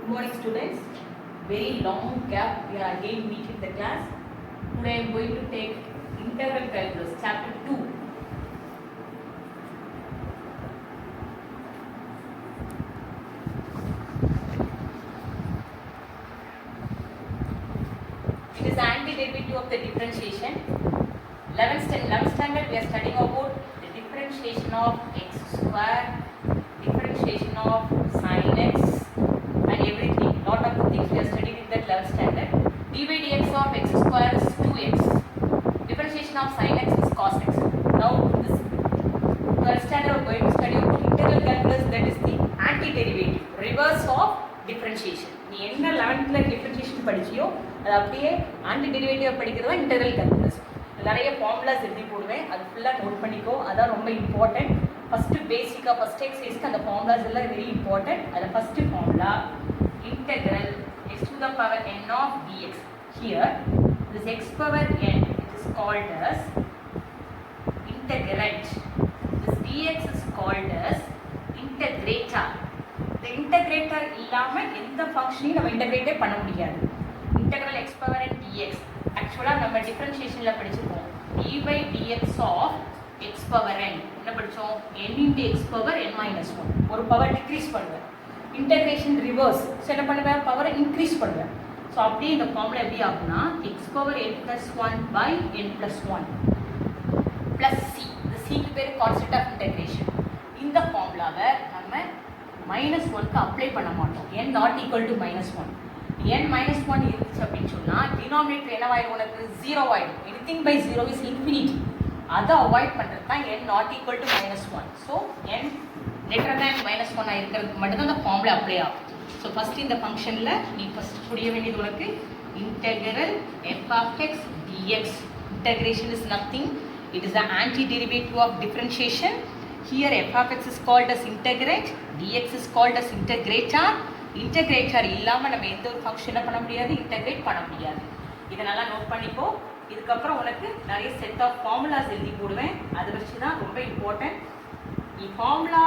Good morning students. Very long gap we are again meeting the class. Today I am going to take integral calculus chapter 2. It is antiderivative of the differentiation. 11th standard we are studying about the differentiation of x square, differentiation of sin x and everything. Lot of the things we are studying in that 11th standard. d by dx of x square is 2x. Differentiation of sin x is cos x. Now this 12th standard we are going to study about integral calculus, that is the antiderivative, reverse of differentiation. நீ என்ன 11th differentiation படிச்சியோ அது அப்படியே antiderivative படிக்கிறது integral calculus. நிறைய formulas எழுதி போடுவேன், அது ஃபுல்லாக நோட் பண்ணிக்கோ, அதான் ரொம்ப இம்பார்ட்டன்ட். ஃபஸ்ட்டு பேசிக்காக ஃபஸ்ட் எக்ஸசைஸ்க்கு அந்த ஃபார்முலாஸ் எல்லாம் வெரி இம்பார்ட்டன்ட். அதில் first formula integral x to the power n of dx. Here this x power n, it is called as integrand. This dx is called as integrator. The integrator இல்லாமல் எந்த ஃபங்க்ஷனையும் நம்ம இன்டகிரேட்டே பண்ண முடியாது. integral x power n dx ஆக்சுவலாக நம்ம டிஃபரன்ஷியேஷனில் படிச்சிருக்கோம். d by dx of x power n என்ன படித்தோம்? n into x power n minus 1. ஒரு பவர் டிக்ரீஸ் பண்ணுவேன். இன்டகிரேஷன் ரிவர்ஸ், ஸோ என்ன பண்ணுவேன்? பவரை இன்க்ரீஸ் பண்ணுவேன். ஸோ அப்படியே இந்த ஃபார்முலா எப்படி ஆகும்னா x power n plus 1 by n plus 1 plus c. இந்த சிக்கு பேர் கான்செப்ட் ஆஃப் இன்டகிரேஷன். இந்த ஃபார்முலாவை நம்ம மைனஸ் ஒன்க்கு அப்ளை பண்ண மாட்டோம். n not equal to minus one. n minus 1 இருந்துச்சு அப்படின்னு சொன்னால் டினாமினேட்டர் என்னவாயிடும்? உனக்கு 0 ஆகிடும். Anything by 0 is infinity. அதை அவாய்ட் பண்ணுறது தான் n not equal to minus one. So n greater than minus 1 இருக்கிறதுக்கு மட்டும்தான் அந்த ஃபார்முலா அப்ளை ஆகும். ஸோ ஃபஸ்ட்டு இந்த ஃபங்க்ஷனில் நீ ஃபஸ்ட் புரிய வேண்டியது உனக்கு integral f of x dx. Integration is nothing. It is the antiderivative of differentiation. Here f of x is called as integrand, dx is called as integrator. Integrator இல்லாமல் நம்ம எந்த ஒரு ஃபங்க்ஷனை பண்ண முடியாது, இன்டகிரேட் பண்ண முடியாது. இதை நல்லா நோட் பண்ணிக்கோ. இதுக்கப்புறம் உனக்கு நிறைய செட் ஆஃப் ஃபார்முலாஸ் எழுதி போடுவேன், அதை வச்சு தான் ரொம்ப இம்பார்ட்டன்ட். நீ ஃபார்முலா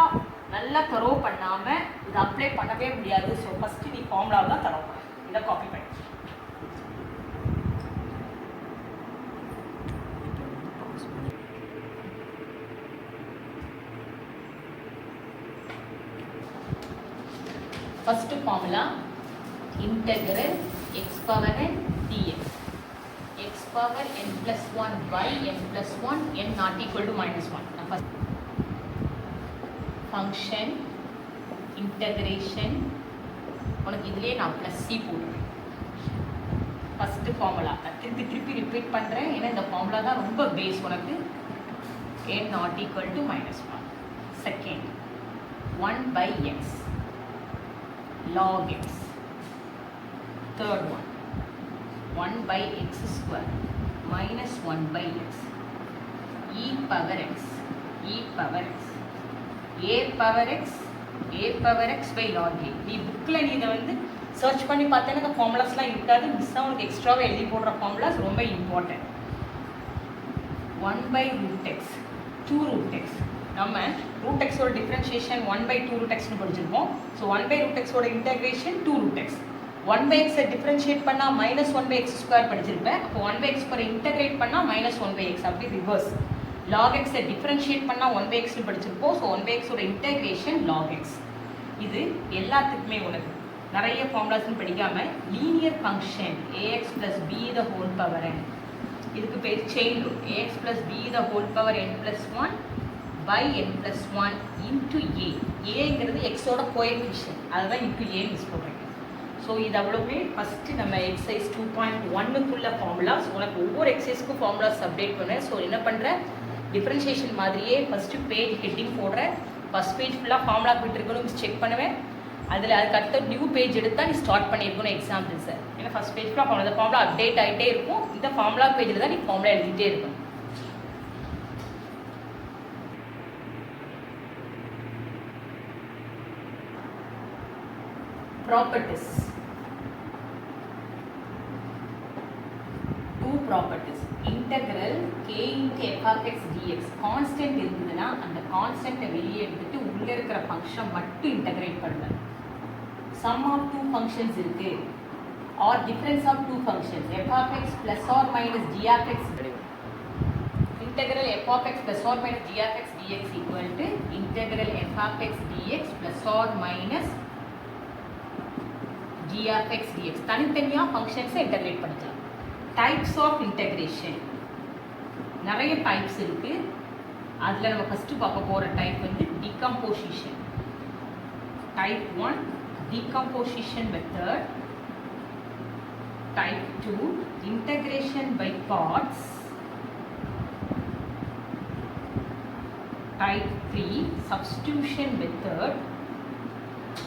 நல்லா தரோ பண்ணாமல் இதை அப்ளை பண்ணவே முடியாது. ஸோ ஃபஸ்ட்டு நீ ஃபார்முலாவை தான் தரோ, இதை காப்பி பண்ணி. First formula integral x power n dx. X power n plus 1 by n plus 1, n not equal to minus 1. First function integration உனக்கு இதிலே நான் ப்ளஸ் சி போடுறேன். ஃபஸ்ட்டு ஃபார்முலா திருப்பி ரிப்பீட் பண்ணுறேன், ஏன்னா இந்த ஃபார்முலா தான் ரொம்ப பேஸ் உனக்கு. n not equal to minus 1. Second 1 by x log x. Third one 1 by x square minus 1 by x e power x, e power x, a power x, a power x by log a. நீ புக்கில் நீ இதை வந்து search பண்ணி பார்த்தேன்னா இந்த ஃபார்முலாஸ்லாம் இருக்காது. மிஸ்ஸாக உனக்கு எக்ஸ்ட்ராவாக எழுதி போடுற ஃபார்முலாஸ் ரொம்ப important. 1 by root x, 2 root x. நம்ம ரூட் எக்ஸோட டிஃப்ரென்ஷியேஷன் 1 by 2 root xனு படிச்சிருக்கோம். ஸோ 1 by root xோட integration 2 root x. 1 by x differentiate பண்ணால் மைனஸ் 1 by x ஸ்கொயர் படிச்சிருப்பேன். அப்போ 1 by x ஸ்கொயர் இன்டகிரேட் பண்ணால் மைனஸ் 1 by x, அப்படி ரிவர்ஸ். log x டிஃப்ரென்ஷியேட் பண்ணால் 1 by xனு படிச்சிருப்போம். ஸோ 1 by xோட இன்டகிரேஷன் log x. இது எல்லாத்துக்குமே உனக்கு நிறைய ஃபார்முலாஸ்ன்னு படிக்காமல் linear function ax plus b the whole power n, இதுக்கு பேர் chain rule. ax plus b the whole power n plus 1 by n plus 1 into a. ஏங்கிறது எக்ஸோட கோஎஃபிஷியன்ட், அதுதான் இன்ட்டு ஏ மிஸ் பண்ணுறேன். ஸோ இது அவ்வளோவே ஃபஸ்ட்டு நம்ம எக்ஸசைஸ் 2.1க்குள்ள ஃபார்முலாஸ். உனக்கு ஒவ்வொரு எக்ஸசைஸ்க்கும் ஃபார்முலாஸ் அப்டேட் பண்ணுவேன். ஸோ என்ன பண்ணுறேன், டிஃப்ரென்ஷியேஷன் மாதிரியே ஃபஸ்ட்டு பேஜ் ஹெட்டிங் போடுறேன். ஃபஸ்ட் பேஜ் ஃபுல்லாக ஃபார்முலா போயிட்டுருக்கணும் செக் பண்ணுவேன். அதில் அதுக்கு அடுத்த நியூ பேஜ் எடுத்தால் நீ ஸ்டார்ட் பண்ணியிருக்கணும் எக்ஸாம்பிள்ஸை. ஏன்னா ஃபஸ்ட் பேஜ் ஃபுல்லாக ஃபார்முலா, இந்த ஃபார்முலா அப்டேட் ஆகிட்டே இருக்கும். இந்த ஃபார்முலா பேஜில் தான் நீ ஃபார்முலா எழுதிட்டே இருக்கணும். Properties. Two properties. Integral k into f of x dx. Constant இருந்ததுன்னா அந்த கான்ஸ்டன்ட்டை வெளியே எடுத்துட்டு உள்ளே இருக்கிற ஃபங்க்ஷன் மட்டும் இன்டகிரேட் பண்ணுவேன். sum of two functions இருக்கு or difference of two functions f of x plus or minus g of x integral f of x plus or minus g of x dx equal to integral f of x dx plus or minus g of x dx தனித்தனியா functions integrate பண்ணிக்கலாம். types of integration நிறைய types இருக்கு. அதுல நம்ம first பார்க்க போற type வந்து decomposition. type 1 decomposition method, type 2 integration by parts, type 3 substitution method.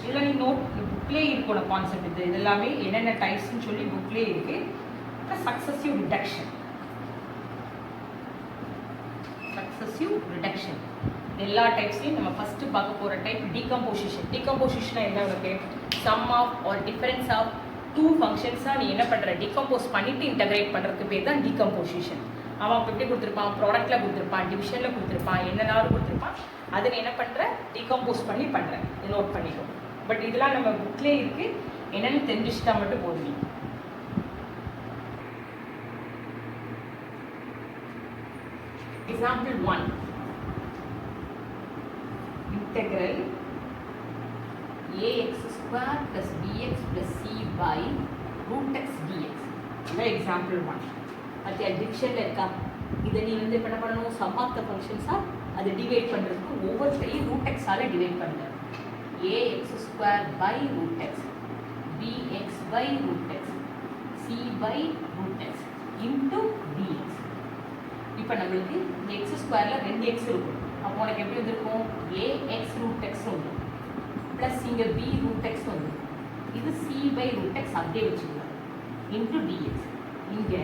இதெல்லாம் நீ நோட் புக்லேயே இருக்கோட கான்செப்ட் இது எல்லாமே என்னென்ன டைப்ஸ்ன்னு சொல்லி புக்லேயே இருக்கு. சக்சஸிவ் ரிடக்ஷன் எல்லா டைப்ஸ்லையும் நம்ம ஃபஸ்ட்டு பார்க்க போகிற டைப் டீகம்போசிஷன். டீகம்போசிஷனாக என்ன இருக்கு? Sum of or difference of two ஃபங்க்ஷன்ஸாக நீ என்ன பண்ணுற டீகம்போஸ் பண்ணிவிட்டு இன்டகிரேட் பண்ணுறதுக்கு பேர் தான் டீகம்போசிஷன். அவன் அப்போ எப்படி கொடுத்துருப்பான்? ப்ராடக்ட்டில் கொடுத்துருப்பான், டிவிஷனில் கொடுத்துருப்பான், என்னென்னாலும் கொடுத்துருப்பான். அதை நீ என்ன பண்ணுற? டீகம்போஸ் பண்ணி பண்ணுறேன். நோட் பண்ணிக்கோ. பட் இதெல்லாம் நம்ம புக்லேயே இருக்குது, என்னென்னு தெரிஞ்சுட்டா மட்டும் போதும். Example 1 integral ax square plus bx plus c by root x dx. இது example 1. அது டிவிஷனில் இருக்கா? இதை நீ வந்து என்ன பண்ணணும்? சம் ஆஃப் த ஃபங்க்ஷன்ஸாக அதை டிவைட் பண்ணுறதுக்கு ஒவ்வொருத்தையும் ரூட் எக்ஸால் டிவைட் பண்ணுற ax square by root x, bx by root x, c by root x into dx. இப்போ நம்மளுக்கு எக்ஸ் ஸ்கொயரில் 2x இருக்கும். அப்போ உனக்கு எப்படி வந்துருக்கும்? ஏஎக்ஸ் ரூட் எக்ஸ் வந்துடும் ப்ளஸ் இங்கே பி ரூட் எக்ஸ் வந்துடும். இது சி பை ரூட் எக்ஸ் அப்படியே வச்சுக்கலாம் இன்ட்டு டிஎக்ஸ். இங்கே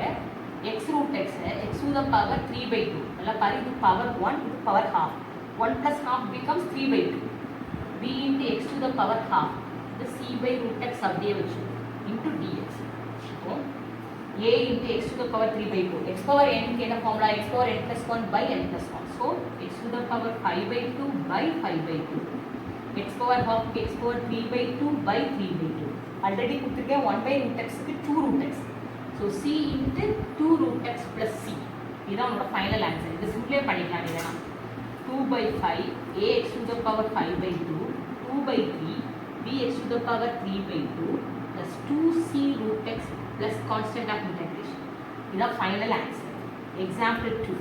எக்ஸ் ரூட் எக்ஸை எக்ஸ் டு த பவர் 3/2 எல்லாம் பாரு. இது பவர் 1, இது power half. 1 + half becomes 3/2. b into x to the power half, இது c by root x அப்படியே வச்சுக்கோ இன்ட்டு டிஎக்ஸ். இப்போ a into x to the power 3/2. x power n க்கு என்ன formula? x power n plus 1 by n plus 1. So x to the power 5/2 by 5/2. x power half க்கு x power 3/2 by 3/2. Already கொடுத்துருக்கேன் 1 by root x க்கு 2 root x. So c into 2 root x plus c. இதுதான் உங்களோட final answer. இது சிம்பிளே பண்ணிக்கலாம். இதெல்லாம் 2/5 ax to the power 5/2 2/3 bx to the power 3/2 plus 2c root x plus constant of integration. This is final answer. Example 2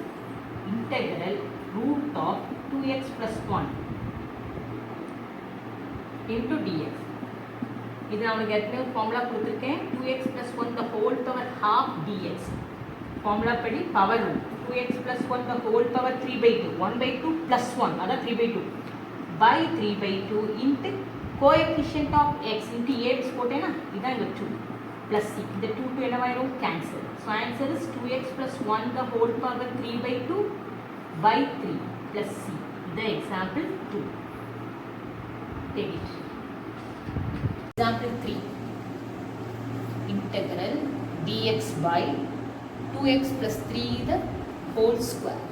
integral root of 2x plus 1 into dx. இது நான் உங்களுக்கு ஏற்கனவே formula கொடுத்துருக்கேன். 2x plus 1 the whole power half dx. Formula படி power 2x plus 1 the whole power 3/2 1/2 plus 1 அதான் 3/2 by 3/2 into coefficient of x into a போட்டேன்னா இதான் இங்கே 2 plus c. இந்த 2 to என்னவாயிடும்? cancel. So answer is 2x plus 1 the whole power 3/2 by 3 plus c. The example 2. Take it. Example 3 integral dx by 2x plus 3 the whole square.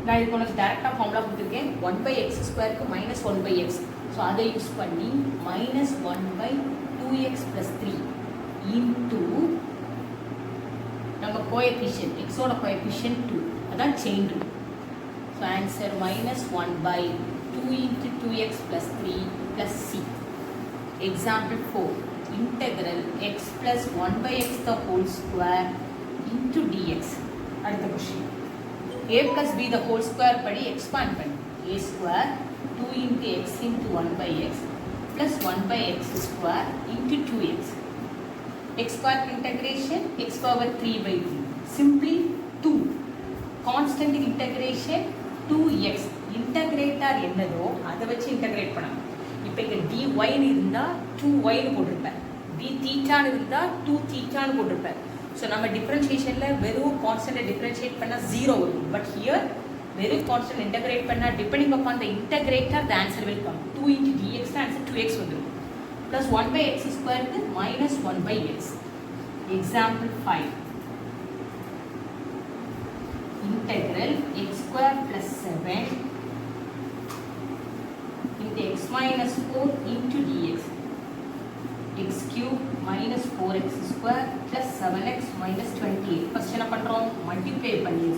நான் இதுக்கு உனக்கு டேரெக்டாக formula கொடுத்துருக்கேன். 1/x ஸ்கொயருக்கு -1/x. ஸோ அதை use பண்ணி -1/2x plus 3 into நம்ம coefficient எக்ஸோட கோஎஃபிஷியன்ட் 2 அதான் chain rule. So answer -1/2 into 2x plus 3 plus c. Example 4 integral x plus 1/x the whole square into dx. அடுத்த question a plus b the whole square படி expand பண்ணு. a square 2 into x into 1/x plus 1/x square into 2x. x square integration x power 3/3. Simply 2. Constant integration 2x. Integrator என்னதோ அதை வச்சு integrate பண்ணணும். இப்போ இங்கே dy இருந்தால் 2y போட்டிருப்பேன். d தீட்டான்னு இருந்தால் 2 தீட்டான்னு போட்டிருப்பேன். ஸோ நம்ம டிஃப்ரென்ஷியேஷனில் வெறும் கான்ஸ்டன்ட்டை டிஃப்ரென்ஷியேட் பண்ணால் 0 வரும். பட் ஹியர் வெறும் கான்ஸ்டன்ட் இன்டகிரேட் பண்ணால் depending upon the integrator the answer will come. 2 into dx answer 2x வந்துடும். ப்ளஸ் 1/x ஸ்கொயருக்கு -1/x. Example 5 integral x square plus 7 into x minus 4 into dx. x cube minus 4x square plus 7x minus 28. First என்ன பண்ணுறோம், multiply பண்ணி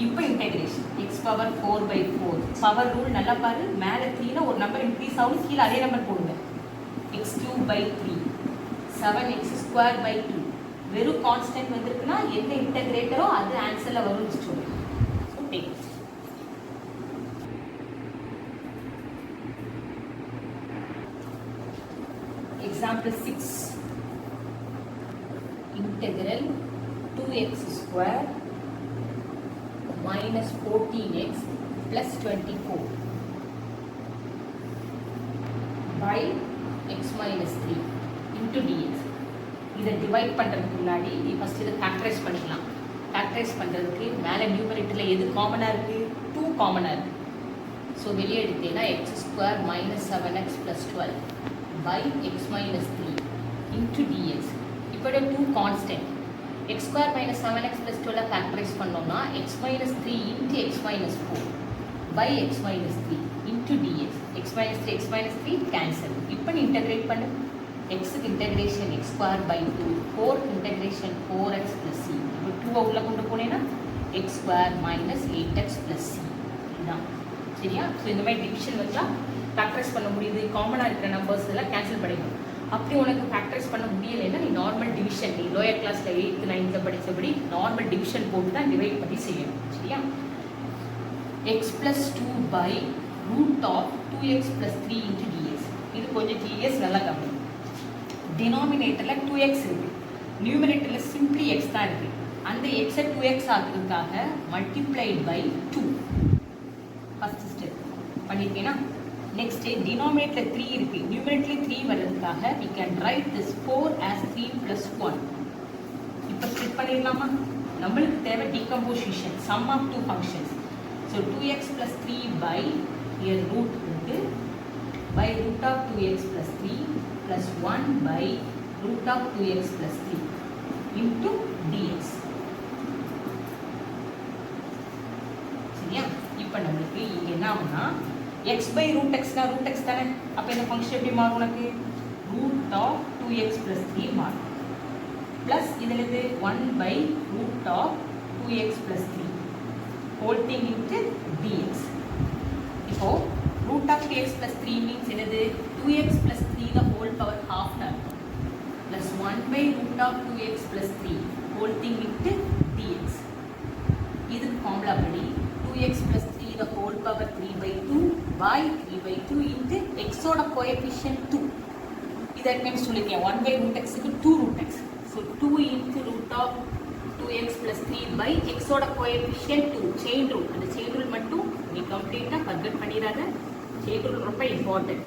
இப்போ integration x power 4/4 power rule நல்லா பாரு, மேலே 3னா ஒரு நம்பர் இன்க்ரீஸ் ஆகும், கீழே அதே நம்பர் போடுங்க. x cube by 3 7x square by 2 வெறும் கான்ஸ்டன்ட் வந்திருக்குன்னா என்ன இன்டெகிரேட்டரோ அது ஆன்சரில் வரும்னு சொல்லுங்க. So take example 6 integral 2x square minus 14x plus 24 by x minus 3 into dx. இதை டிவைட் பண்ணுறதுக்கு முன்னாடி ஃபஸ்ட் இதை ஃபேக்டரைஸ் பண்ணிக்கலாம். ஃபேக்டரைஸ் பண்ணுறதுக்கு மேலே நியூமரேட்டரில் எது காமனாக இருக்குது, 2 காமனாக இருக்குது. ஸோ வெளியே எடுத்தேன்னா X square minus 7x plus 12 by x minus 3 into dx. இப்போ 2 constant x square minus 7x plus 12 factorize பண்ணோம்னா x minus 3 into x minus 4 by x minus 3 into dx. x minus 3 x minus 3 cancel. இப்போ நீ integrate பண்ணு. x integration x square by 2 4 integration 4x plus c. இப்போ 2 உள்ள கொண்டு போனேன்னா x square minus 8x plus c. இதுதான் சரியா. So இந்த மாதிரி டிவிஷன் வச்சா ஃபேக்டரைஸ் பண்ண முடியுது, காமனாக இருக்கிற நம்பர்ஸ் எல்லாம் கேன்சல் பண்ணிடும். அப்படி உனக்கு ஃபேக்டரைஸ் பண்ண முடியலைன்னா நீ நார்மல் டிவிஷன், நீ லோயர் கிளாஸில் 8th 9th படித்தபடி நார்மல் டிவிஷன் போட்டு தான் டிவைட் பண்ணி செய்யணும் சரியா. X plus 2 by root of 2x plus 3 into ds. இது கொஞ்சம் டிஎஸ் நல்லா கம்மி. டினாமினேட்டரில் 2x இருக்குது, நியூமினேட்டரில் சிம்பிளி எக்ஸ் தான் இருக்குது. அந்த எக்ஸை 2x ஆகிறதுக்காக மல்டிப்ளைட் பை 2 ஃபஸ்ட் ஸ்டெப் பண்ணியிருக்கேன்னா. நெக்ஸ்ட் டினாமினேட்டர் 3 இருக்குது, நியூமரேட்டரில் 3 வர்றதுக்காக we can write this 4 as 3 plus 1. இப்போ ஸ்ப்ளிட் பண்ணிடலாமா. நம்மளுக்கு தேவை decomposition, sum of 2 functions. So 2x plus 3 by here root இருக்கு by root of 2x plus 3 plus 1 by root of 2x plus 3 into dx. சரியா. இப்போ நம்மளுக்கு இங்கே என்ன ஆகும்னா x by root x தான், root x தானே. அப்போ இந்த ஃபங்க்ஷன் எப்படி மாறும் உனக்கு, root of 2x plus 3 மாறும் ப்ளஸ் இதில் இது 1 by root of 2x plus 3 whole thing into dx. இப்போ root of 2x plus 3 means என்னது, 2x plus 3 the whole power half plus 1 by root of 2x plus 3 whole thing into dx. இதுக்கு formula படி 2x plus 3 the whole power 3 by 2 by 3 by 2 into x ஓட coefficient 2. இதை name சொல்லிருக்கேன், 1 by root x க்கு 2 root x. So 2 into root of 2x plus 3 by x ஓட coefficient 2. chain rule, அந்த chain rule மட்டும் நீ கம்ப்ளீட்டாக forget பண்ணிடாத. chain rule ரொம்ப important.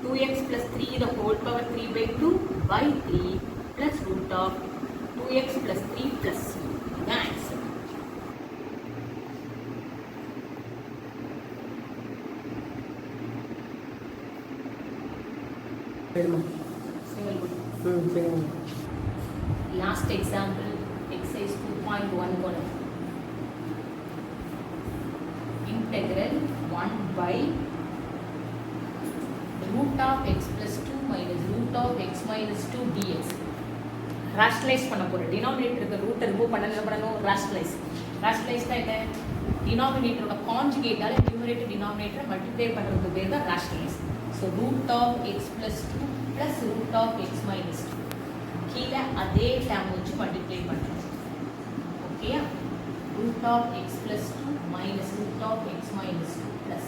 2x plus 3 the whole power 3 by 2 by 3 plus root of 2x plus 3 plus c. இதுதான் answer. Last example, exercise 2.1 column. Integral 1 by root of x plus 2 minus root of x minus 2 dx. Rationalize பண்ண போறோம். டினாமினேட்டருக்கு root remove பண்ண என்ன பண்ணணும், rationalize. Rationalize தான் என்ன, டினாமினேட்டரோட கான்ஜுகேட்டால numerator டினாமினேட்டரை multiply பண்ணுறதுக்கு பேர் தான் rationalize. So root of x plus 2 plus root of x minus 2 கீழே அதே டேம் வச்சு மல்டிப்ளை பண்ணுறோம். ஓகேயா. root of x plus 2 minus root of x minus 2 plus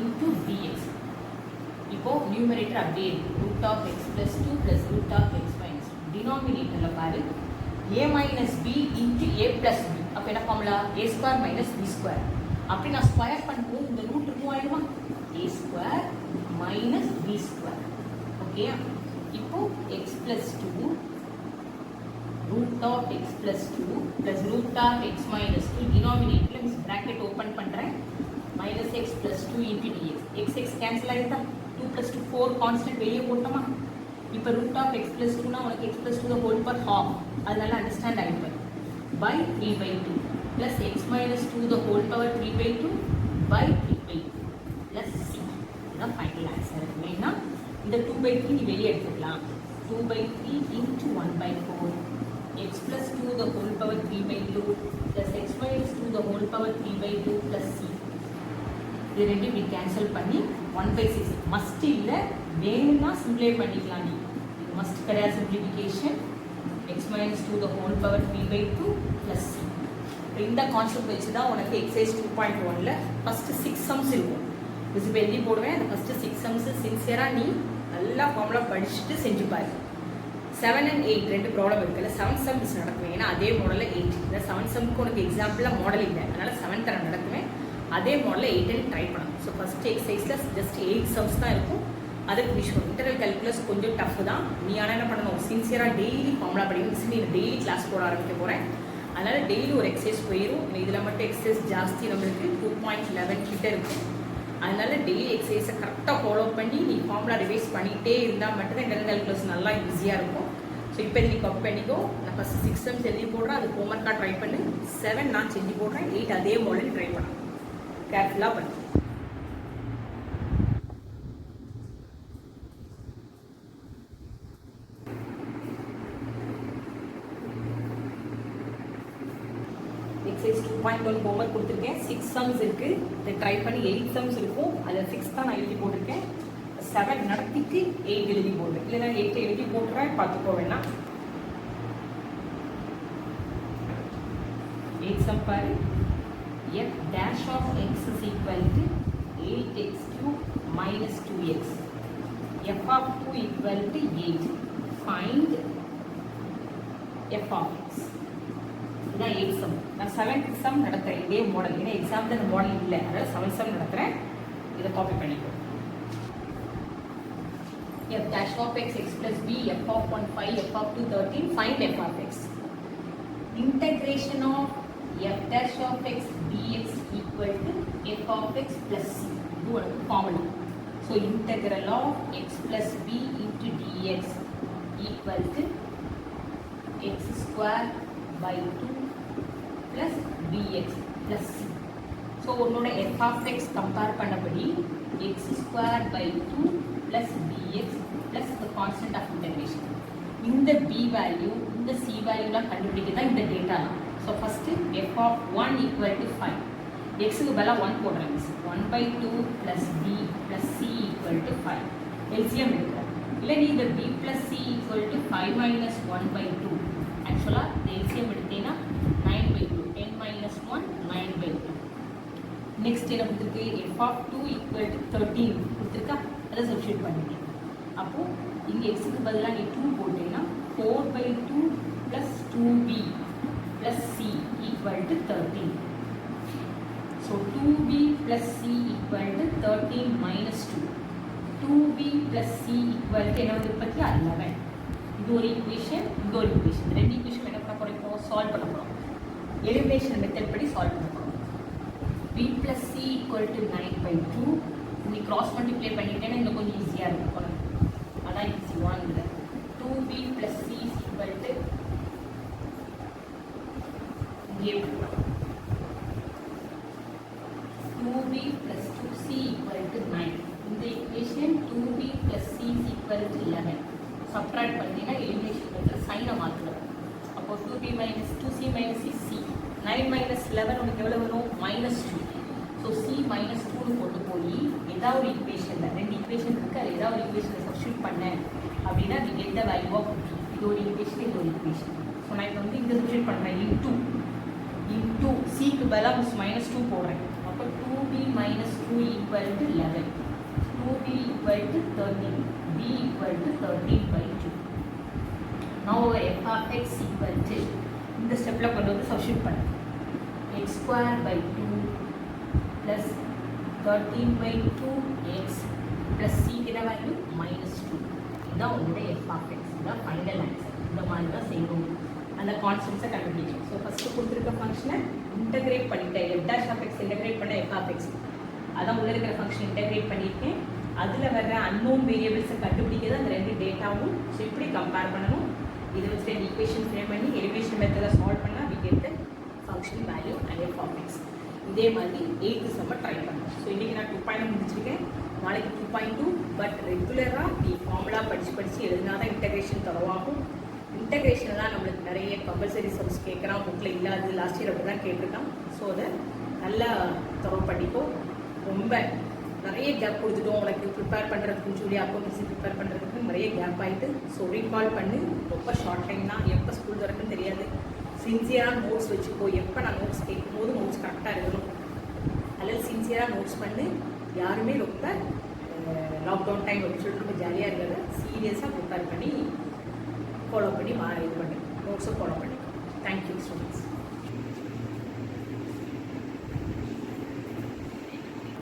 into dx. இப்போ நியூமரேட்டர் அப்படியே இருக்கு, root of x plus 2 plus root of x minus 2. டினாமினேட்டரில் பாரு a minus b into a plus b. அப்போ என்ன formula, a square minus b square. அப்படி நான் square பண்ணும்போது இந்த ரூட் ரிமூவ் ஆயிடுமா, a square minus b square. Okay. இப்போ x plus 2 root of x plus 2 plus root of x minus 2 denominator means bracket open பண்றேன் minus x plus 2 into dx. x x cancel ஆயிடுதா, 2 plus 2 4 constant வெளியே போட்டோமா. இப்போ root of x plus 2 னா உனக்கு x plus 2 the whole power half, அதனால understand ஆயிடுது by 3 by 2 plus x minus 2 the whole power 3 by 2 by 3 by 2 plus c. இதுதான் final answer. மெயினா இந்த 2/3 நீ வெளியே எடுத்துக்கலாம். 2/3 into 1/4 x plus 2 the whole power 3/2 plus x minus 2 the whole power 3/2 plus c. இது ரெண்டு இப்படி கேன்சல் பண்ணி 1/6 மஸ்ட் இல்லை, வேணும்னா சிம்பிளை பண்ணிக்கலாம். நீ இது மஸ்ட் கிடையாது. Simplification x minus 2 the whole power 3/2 plus c. இந்த கான்செப்ட் வச்சு தான் உனக்கு எக்ஸசைஸ் 2.1ல் ஃபஸ்ட்டு 6 சம்ஸ் இருக்கும். இப்போ எழுதி போடுவேன். அந்த ஃபஸ்ட்டு 6 சம்ஸு சின்சியராக நீ நல்லா ஃபார்முலா படிச்சுட்டு செஞ்சுப்பாரு. 7 and 8 ரெண்டு ப்ராப்ளம் இருக்குல்ல. 7 சம்ஸ் நடக்குவேன். ஏன்னா அதே மாடலில் 8 இந்த 7 சம்க்கு உனக்கு எக்ஸாம்பிளாக மாடல் இல்லை, அதனால் 7 தர நடக்குவேன். அதே மாடலில் 8 ட்ரை பண்ணணும். ஸோ ஃபஸ்ட்டு எக்ஸசைஸில் ஜஸ்ட் 8 சம்ஸ் தான் இருக்கும். அதை ஃபினிஷ் பண்ணும். இன்டர்னல் கால்குலஸ் கொஞ்சம் டஃப் தான். நீ ஆனால் என்ன பண்ணணும், சின்சியராக டெய்லி ஃபார்முலா படிக்கணும். நீ டெய்லி கிளாஸ் போட ஆரம்பிக்க போகிறேன். அதனால் டெய்லி ஒரு எக்ஸசைஸ் போயிடும். இதில் மட்டும் எக்ஸசைஸ் ஜாஸ்தி நம்மளுக்கு 2.11 கிட்ட இருக்கும். அதனால் டெய்லி எக்ஸசைஸை கரெக்டாக ஃபாலோ பண்ணி நீ ஃபார்முலா ரிவைஸ் பண்ணிகிட்டே இருந்தால் மட்டும்தான் இன்டர்னல் கால்குலஸ் நல்லா ஈஸியாக இருக்கும். ஸோ இப்போ நீ கப் பண்ணிக்கோ. நான் ஃபஸ்ட்டு 6 சம்ஸ் எழுதி போடுறேன். அது ஹோம்ஒர்க்காக ட்ரை பண்ணு. 7 நான் செஞ்சு போடுறேன். 8 அதே மாடல் ட்ரை பண்ணேன். கேர்ஃபுல்லாக பண்ணு. எக்ஸசைஸ் 2.1 ஹோம்ஒர்க் கொடுத்துருக்கேன். 6 சம்ஸ் இருக்குது. இதை ட்ரை பண்ணி 8 சம்ஸ் இருக்கும். அதில் 6 தான் நான் எழுதி போட்டிருக்கேன். 7 நடத்திட்டு 8 எழுதி போடுறேன். இல்லை நான் 8 எழுதி போட்டுறேன், பார்த்துக்கோ வேணா. 8 சம் பாரு. f dash of x is equal to 8x cube minus 2x. f of 2 equal to 8. Find f of x. இதுதான் 8 சம். நான் 7th சம் நடத்துகிறேன் இதே மாடல். ஏன்னா எக்ஸாம்பிள் அந்த மாடல் இல்லை, அதனால் 7 சம் நடத்துகிறேன். இதை காப்பி பண்ணிக்கோ. f dash of x x plus b f of 1 5 f of 2 13. Find f of x. Integration of f dash of x dx equal to f of x plus c. இது ஒரு formula. So integral of x plus b into dx equal to x square by 2 plus bx plus c. So உன்னோட f of x compare பண்ணபடி x square by 2 plus bx plus the constant of integration. இந்த b value இந்த c வேல்யூலாம் கண்டுபிடிக்க தான் இந்த data. So first f of 1 equal to 5. xக்கு பதிலாக 1 போடுறேன். 1/2 plus b plus c equal to 5. LCM எடுக்கிறேன். இல்லை நீ இந்த b plus c equal to 5 minus 1/2. ஆக்சுவலாக இந்த LCM எடுத்தீங்கன்னா 9/2. 10 minus 1 9/2. நெக்ஸ்ட் என்ன கொடுத்துருக்கு, f of 2 equal to 13 கொடுத்துருக்கா. அதை சப்ஸ்டியூட் பண்ணிட்டேன். அப்போது இங்கே எக்ஸுக்கு பதிலாக நீ 2 போட்டீங்கன்னா 4/2 plus 2b plus c equal to 13. So 2b plus c equal to 13 minus 2. 2b plus c equal to என்ன வந்து பற்றியா 11. இது ஒரு ஈக்குவேஷன், இது ஒரு ஈக்குவேஷன். ரெண்டு ஈக்குவேஷன் என்ன பண்ண போகிறோம், இப்போ சால்வ் பண்ண போகிறோம். எலிமினேஷன் மெத்தட் படி சால்வ் பண்ண போகிறோம். b plus c equal to 9/2. நீ கிராஸ் மல்டிப்ளை பண்ணிட்டேன்னா இன்னும் கொஞ்சம் ஈஸியாக இருக்கும் உனக்கு. அதான் easy 1. 2b plus c is equal to இங்கே 2b plus 2c equal to 9. இந்த equation 2b plus c is equal to 11. Subtract பண்ணினா எலிமினேஷன் மெத்தட் சைனை மாற்றலாம். அப்போ 2b minus 2c minus c. 9 minus 11 உனக்கு எவ்வளோ வரும், -2. ஸோ c -2 கொண்டு போய் ஏதாவது ஒரு ஈக்குவேஷனில், ரெண்டு ஈக்குவேஷன் இருக்குது, அது ஏதாவது ஒரு ஈக்குவேஷனை சப்ஸ்டியூட் பண்ணேன் அப்படின்னா அது எந்த வேல்யூ ஆஃப் இது ஒரு ஈக்குவேஷன், இது ஒரு ஈக்குவேஷன். ஸோ நான் இப்போ வந்து இங்கே சப்ஸ்டியூட் பண்ணுறேன். இன்டூ சிக்கு பதிலாக -2 போடுறேன். அப்போ 2b minus 2 equal to 11. 2b equal to 13. b equal to 13/2. Now f of x equal to இந்த ஸ்டெப்பில் கொண்டு வந்து சப்ஸ்டியூட் பண்ணேன். x square by 2 plus 13/2x plus c கிட்ட வேல்யூ -2. இதுதான் உங்களுடைய f of x. இதுதான் ஃபைனல் ஆன்சர். இந்த மாதிரி தான் செய்யணும். அந்த கான்ஸ்டன்ட்ஸை கண்டுபிடிக்கும். ஸோ ஃபஸ்ட்டு கொடுத்துருக்க ஃபங்க்ஷனை இன்டகிரேட் பண்ணிட்டேன். f dash of x integrate பண்ண f of x. அதான் உள்ள இருக்கிற ஃபங்க்ஷன் இன்டகிரேட் பண்ணியிருக்கேன். அதில் வர்ற அன்னோன் வேரியபிள்ஸை கண்டுபிடிக்கிறது அந்த ரெண்டு டேட்டாவும். ஸோ இப்படி கம்பேர் பண்ணணும். இதை வச்சு ரெண்டு ஈக்குவேஷன் ஃப்ரேம் பண்ணி எலிவேஷன் மெத்தடை சால்வ் பண்ணால் we get the function value and f of x. இதே மாதிரி 8th சம்ம ட்ரை பண்ணணும். ஸோ இன்றைக்கி நான் 2.0 முடிச்சிருக்கேன். நாளைக்கு 2.2. பட் ரெகுலராக நீ ஃபார்முலா படித்து எழுதினா தான் இன்டகிரேஷன் தரவாகும். இன்டகிரேஷன் தான் நம்மளுக்கு நிறைய கம்பல்சரி சம்ஸ் கேட்குறான், புக்கில் இல்லாது லாஸ்ட் இயர் அப்படி தான் கேட்டிருக்கான். ஸோ அதை நல்லா தரவு பண்ணிக்கோ. ரொம்ப நிறைய கேப் கொடுத்துட்டோம் உனக்கு ப்ரிப்பேர் பண்ணுறதுக்குன்னு சொல்லி அக்கௌண்டன்சி ப்ரிப்பேர் பண்ணுறதுக்கு நிறைய கேப் ஆகிட்டு. ஸோ ரீகால் பண்ணி ரொம்ப ஷார்ட் டைம் தான், எப்போ ஸ்கூல் திறக்குன்னு தெரியாது. சின்சியராக நோட்ஸ் வச்சுக்கோ. எப்போ நான் நோட்ஸ் கேட்கும்போது நோட்ஸ் கரெக்டாக இருக்கணும். அதில் சின்சியராக நோட்ஸ் பண்ணி யாருமே ரொம்ப லாக்டவுன் டைம் அப்படின்னு சொல்லிட்டு ரொம்ப ஜாலியாக இருக்கிறத சீரியஸாக ப்ரிப்பேர் பண்ணி ஃபாலோ பண்ணி இது பண்ணி நோட்ஸை ஃபாலோ பண்ணிக்கோ. Thank you students.